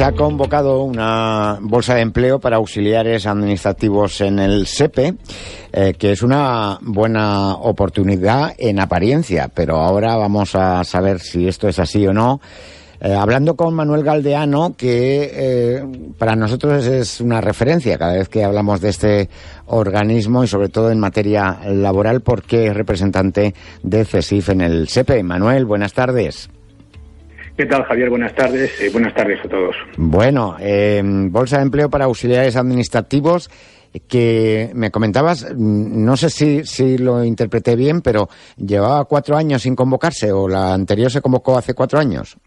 Se ha convocado una bolsa de empleo para auxiliares administrativos en el SEPE, que es una buena oportunidad en apariencia, pero ahora vamos a saber si esto es así o no. Hablando con Manuel Galdeano, que para nosotros es una referencia cada vez que hablamos de este organismo y sobre todo en materia laboral, porque es representante de CESIF en el SEPE. Manuel, buenas tardes. ¿Qué tal, Javier? Buenas tardes. Buenas tardes a todos. Bueno, bolsa de empleo para auxiliares administrativos, que me comentabas, no sé si lo interpreté bien, pero llevaba 4 años sin convocarse, o la anterior se convocó hace 4 años.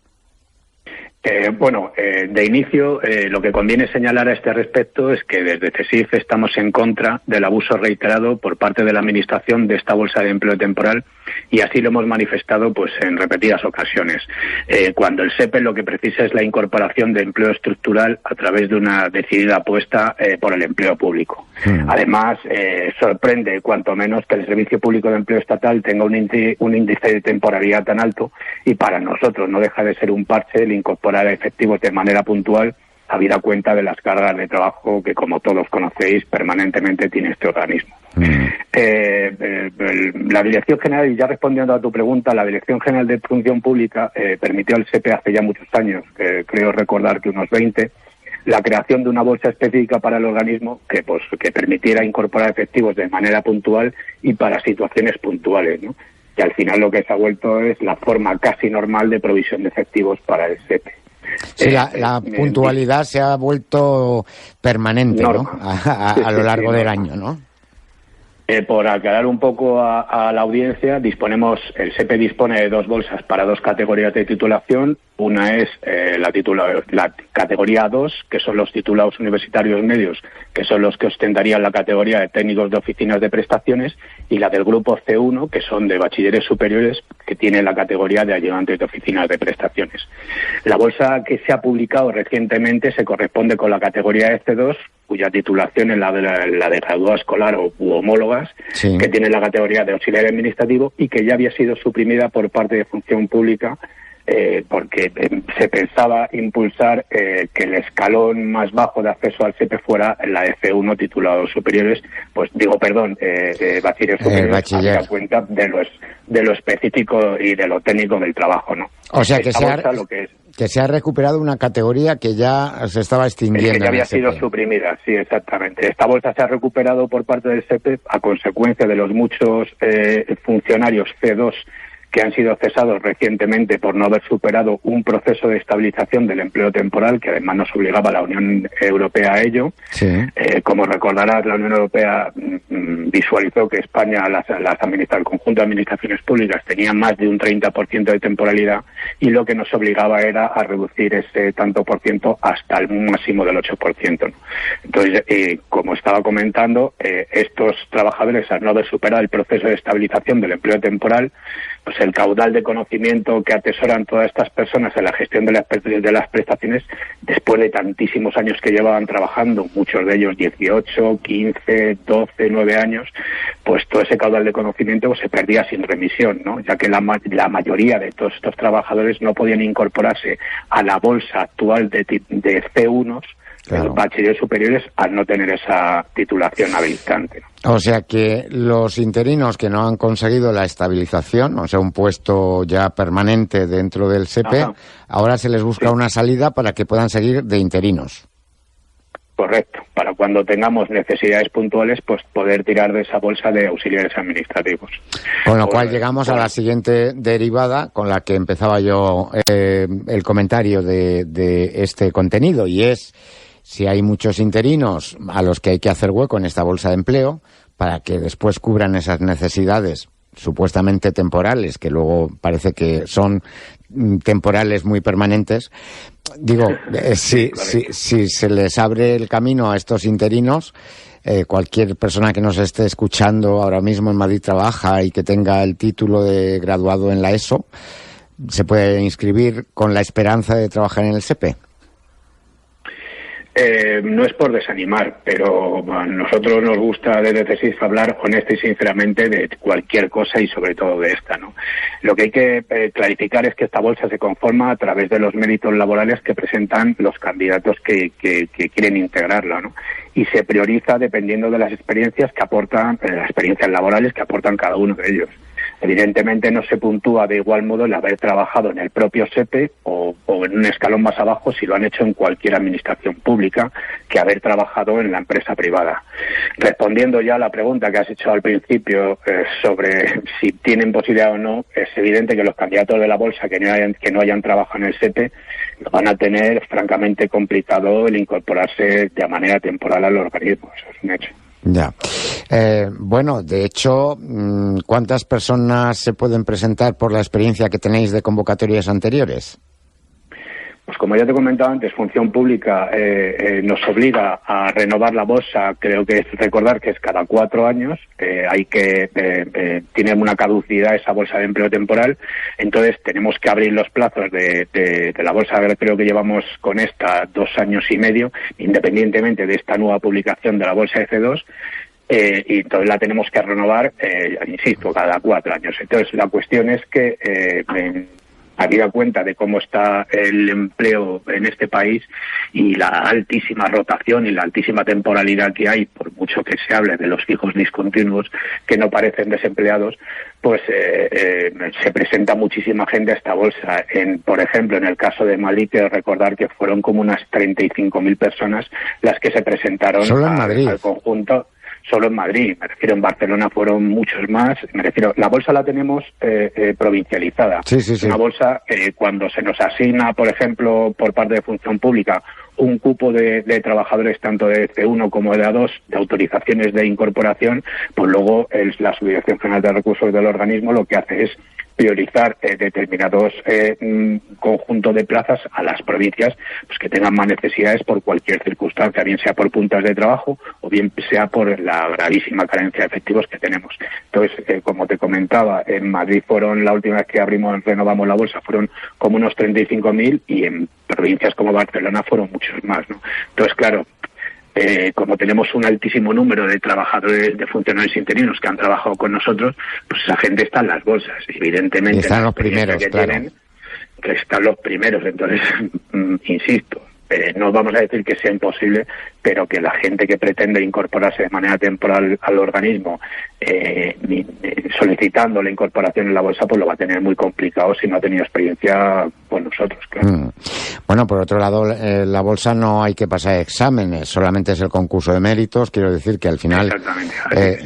De inicio, lo que conviene señalar a este respecto es que desde CESIF estamos en contra del abuso reiterado por parte de la Administración de esta bolsa de empleo temporal, y así lo hemos manifestado en repetidas ocasiones. Cuando el SEPE lo que precisa es la incorporación de empleo estructural a través de una decidida apuesta por el empleo público. Además, sorprende cuanto menos que el Servicio Público de Empleo Estatal tenga un índice de temporalidad tan alto, y para nosotros no deja de ser un parche el incorporar a efectivos de manera puntual, habida cuenta de las cargas de trabajo que, como todos conocéis, permanentemente tiene este organismo. La Dirección General, y ya respondiendo a tu pregunta, la Dirección General de Función Pública permitió al SEPE hace ya muchos años, creo recordar que unos 20, la creación de una bolsa específica para el organismo que permitiera incorporar efectivos de manera puntual y para situaciones puntuales, ¿no? Y al final lo que se ha vuelto es la forma casi normal de provisión de efectivos para el SEPE. Sí, la puntualidad se ha vuelto permanente, ¿no? A lo largo del año, ¿no? Por aclarar un poco a la audiencia, el SEPE dispone de 2 bolsas para 2 categorías de titulación. Una es la categoría 2, que son los titulados universitarios medios, que son los que ostentarían la categoría de técnicos de oficinas de prestaciones, y la del grupo C1, que son de bachilleres superiores, que tiene la categoría de ayudantes de oficinas de prestaciones. La bolsa que se ha publicado recientemente se corresponde con la categoría C2, cuya titulación es la de graduado escolar u homólogas, sí, que tiene la categoría de auxiliar administrativo y que ya había sido suprimida por parte de Función Pública, porque se pensaba impulsar que el escalón más bajo de acceso al SEPE fuera la de C1, titulados superiores, bachilleres superiores, a cuenta de lo específico y de lo técnico del trabajo, ¿no? O sea, que se ha recuperado una categoría que ya se estaba extinguiendo. Que ya había sido suprimida, sí, exactamente. Esta bolsa se ha recuperado por parte del SEPE a consecuencia de los muchos funcionarios C2 que han sido cesados recientemente por no haber superado un proceso de estabilización del empleo temporal, que además nos obligaba a la Unión Europea a ello. Sí. Como recordarás, la Unión Europea visualizó que España, el conjunto de administraciones públicas, tenía más de un 30% de temporalidad, y lo que nos obligaba era a reducir ese tanto por ciento hasta el máximo del 8%, ¿no? Entonces, como estaba comentando, estos trabajadores, al no haber superado el proceso de estabilización del empleo temporal, pues el caudal de conocimiento que atesoran todas estas personas en la gestión de las prestaciones, después de tantísimos años que llevaban trabajando, muchos de ellos 18, 15, 12, 9 años, pues todo ese caudal de conocimiento se perdía sin remisión, ¿no? Ya que la mayoría de todos estos trabajadores no podían incorporarse a la bolsa actual de C1, claro, bachilleres superiores, al no tener esa titulación habilitante, ¿no? O sea que los interinos que no han conseguido la estabilización, o sea, un puesto ya permanente dentro del SEPE, ajá, ahora se les busca una salida para que puedan seguir de interinos. Correcto, para cuando tengamos necesidades puntuales, pues poder tirar de esa bolsa de auxiliares administrativos. Con lo cual llegamos a la siguiente derivada con la que empezaba yo el comentario de este contenido, y es: si hay muchos interinos a los que hay que hacer hueco en esta bolsa de empleo para que después cubran esas necesidades supuestamente temporales, que luego parece que son temporales muy permanentes, digo, si se les abre el camino a estos interinos, cualquier persona que nos esté escuchando ahora mismo en Madrid trabaja y que tenga el título de graduado en la ESO, se puede inscribir con la esperanza de trabajar en el SEPE. No es por desanimar, pero a nosotros nos gusta desde CESIF hablar honesta y sinceramente de cualquier cosa y sobre todo de esta, ¿no? Lo que hay que clarificar es que esta bolsa se conforma a través de los méritos laborales que presentan los candidatos que quieren integrarla, ¿no? Y se prioriza dependiendo de las experiencias que aportan, las experiencias laborales que aportan cada uno de ellos. Evidentemente no se puntúa de igual modo el haber trabajado en el propio SEPE o en un escalón más abajo si lo han hecho en cualquier administración pública que haber trabajado en la empresa privada. Respondiendo ya a la pregunta que has hecho al principio sobre si tienen posibilidad o no, es evidente que los candidatos de la bolsa que no hayan trabajado en el SEPE van a tener francamente complicado el incorporarse de manera temporal al organismo. Eso es un hecho. Ya. Bueno, de hecho, ¿cuántas personas se pueden presentar por la experiencia que tenéis de convocatorias anteriores? Pues como ya te he comentado antes, Función Pública nos obliga a renovar la bolsa, creo que es recordar que es cada 4 años, tiene una caducidad esa bolsa de empleo temporal, entonces tenemos que abrir los plazos de la bolsa, creo que llevamos con esta 2 años y medio, independientemente de esta nueva publicación de la bolsa F2, y entonces la tenemos que renovar, insisto, cada 4 años. Entonces la cuestión es que habida cuenta de cómo está el empleo en este país y la altísima rotación y la altísima temporalidad que hay, por mucho que se hable de los fijos discontinuos que no parecen desempleados, pues se presenta muchísima gente a esta bolsa. Por ejemplo, en el caso de Madrid, quiero recordar que fueron como unas 35.000 personas las que se presentaron al conjunto. Solo en Madrid, me refiero, en Barcelona fueron muchos más, me refiero, la bolsa la tenemos provincializada. Sí. Una bolsa, cuando se nos asigna, por ejemplo, por parte de Función Pública, un cupo de trabajadores tanto de C1 como de A2 de autorizaciones de incorporación, pues luego la Subdirección General de Recursos del organismo lo que hace es priorizar determinados conjuntos de plazas a las provincias pues que tengan más necesidades por cualquier circunstancia, bien sea por puntas de trabajo o bien sea por la gravísima carencia de efectivos que tenemos. Entonces, como te comentaba, en Madrid fueron, la última vez que renovamos la bolsa, fueron como unos 35.000 y en provincias como Barcelona fueron muchos más, ¿no? Entonces, claro, como tenemos un altísimo número de trabajadores, de funcionarios interinos que han trabajado con nosotros, pues esa gente está en las bolsas, evidentemente. Y están los primeros, que claro. Tienen, que están los primeros, entonces, insisto, no vamos a decir que sea imposible, pero que la gente que pretende incorporarse de manera temporal al organismo, solicitando la incorporación en la bolsa, pues lo va a tener muy complicado si no ha tenido experiencia con nosotros, claro. Bueno, por otro lado, la bolsa no hay que pasar exámenes, solamente es el concurso de méritos. Quiero decir que al final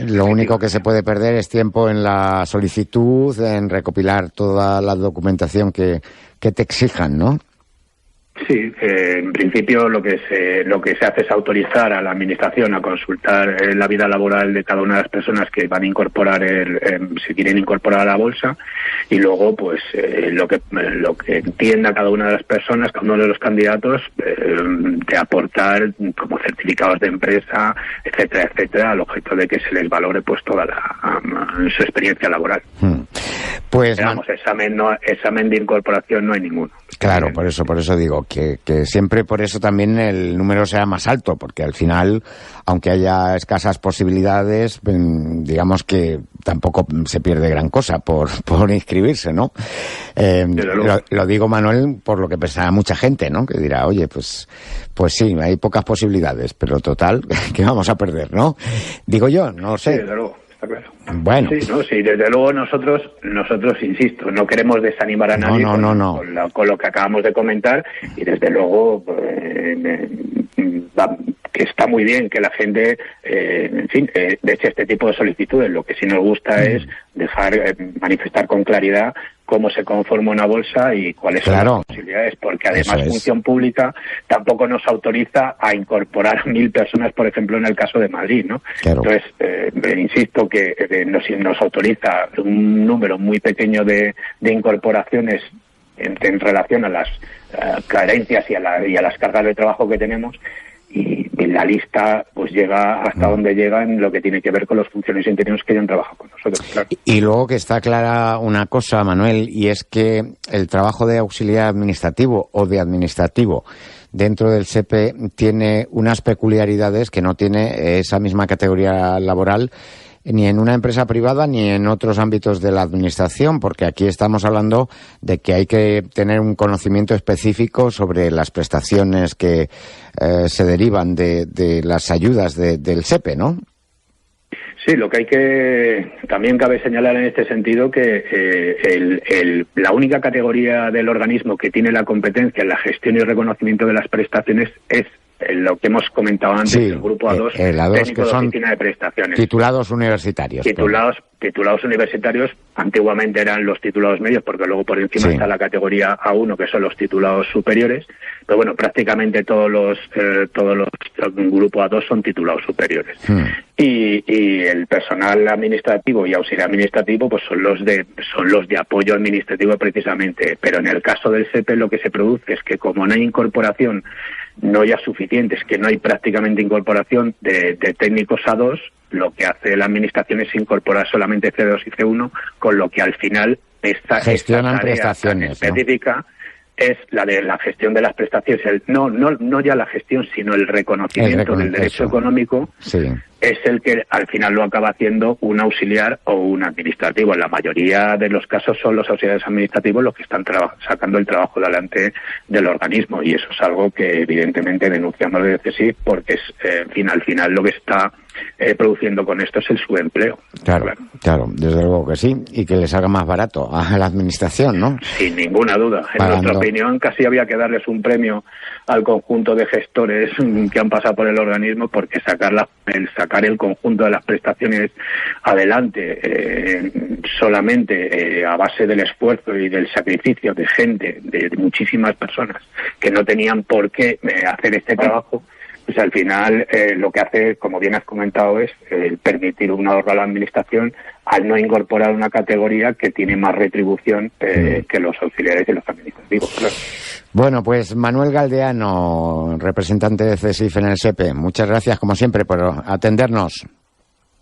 lo único que se puede perder es tiempo en la solicitud, en recopilar toda la documentación que te exijan, ¿no? Sí, en principio lo que se hace es autorizar a la administración a consultar la vida laboral de cada una de las personas que van a incorporar si quieren incorporar a la bolsa, y luego pues lo que entienda cada una de las personas, cada uno de los candidatos, de aportar como certificados de empresa, etcétera, al objeto de que se les valore pues toda su experiencia laboral. Pues digamos, examen de incorporación no hay ninguno. Claro, por eso digo que siempre por eso también el número sea más alto, porque al final, aunque haya escasas posibilidades, digamos que tampoco se pierde gran cosa por inscribirse, ¿no? Lo digo, Manuel, por lo que pensará mucha gente, ¿no? Que dirá, oye, pues sí, hay pocas posibilidades, pero total, ¿qué vamos a perder, no? Digo yo, no sé. Sí, desde luego. Claro. Bueno. Sí, desde luego nosotros, insisto, no queremos desanimar a nadie con lo que acabamos de comentar, y desde luego que está muy bien que la gente, eche este tipo de solicitudes. Lo que sí nos gusta es manifestar con claridad cómo se conforma una bolsa y cuáles son las posibilidades, porque además Función Pública tampoco nos autoriza a incorporar 1.000 personas, por ejemplo, en el caso de Madrid, ¿no? Claro. Entonces, insisto que nos autoriza un número muy pequeño de incorporaciones en relación a las carencias y a las cargas de trabajo que tenemos, y la lista pues llega hasta donde llega en lo que tiene que ver con los funcionarios interinos que ya han trabajado con nosotros, claro. Y luego que está clara una cosa, Manuel, y es que el trabajo de auxiliar administrativo o de administrativo dentro del SEPE tiene unas peculiaridades que no tiene esa misma categoría laboral ni en una empresa privada ni en otros ámbitos de la administración, porque aquí estamos hablando de que hay que tener un conocimiento específico sobre las prestaciones que se derivan de las ayudas del SEPE, ¿no? Sí, lo que hay que también cabe señalar en este sentido que la única categoría del organismo que tiene la competencia en la gestión y reconocimiento de las prestaciones es lo que hemos comentado antes, sí, el grupo A2, técnico de oficina de prestaciones. Titulados universitarios. Titulados universitarios, antiguamente eran los titulados medios, porque luego por encima está la categoría A1, que son los titulados superiores, pero bueno, prácticamente todos los grupo A2 son titulados superiores. Y el personal administrativo y auxiliar administrativo pues son los de apoyo administrativo precisamente, pero en el caso del SEPE lo que se produce es que como no hay incorporación, no ya suficientes, que no hay prácticamente incorporación de técnicos A2, lo que hace la administración es incorporar solamente C2 y C1, con lo que al final esta tarea prestaciones, específica, ¿no?, es la de la gestión de las prestaciones, no ya la gestión, sino el reconocimiento del derecho económico, es el que al final lo acaba haciendo un auxiliar o un administrativo. En la mayoría de los casos son los auxiliares administrativos los que están sacando el trabajo delante del organismo, y eso es algo que evidentemente denunciamos desde CSIC, porque es, al final lo que está produciendo con esto es el subempleo. Claro, desde luego que sí, y que les haga más barato a la administración, ¿no? Sin ninguna duda. En nuestra opinión, casi había que darles un premio al conjunto de gestores que han pasado por el organismo, porque sacar el conjunto de las prestaciones adelante solamente a base del esfuerzo y del sacrificio de gente, de muchísimas personas que no tenían por qué hacer este trabajo, pues al final lo que hace, como bien has comentado, es permitir un ahorro a la administración al no incorporar una categoría que tiene más retribución que los auxiliares y los administrativos. Claro. Bueno, pues Manuel Galdeano, representante de CSIF en el SEPE, muchas gracias como siempre por atendernos.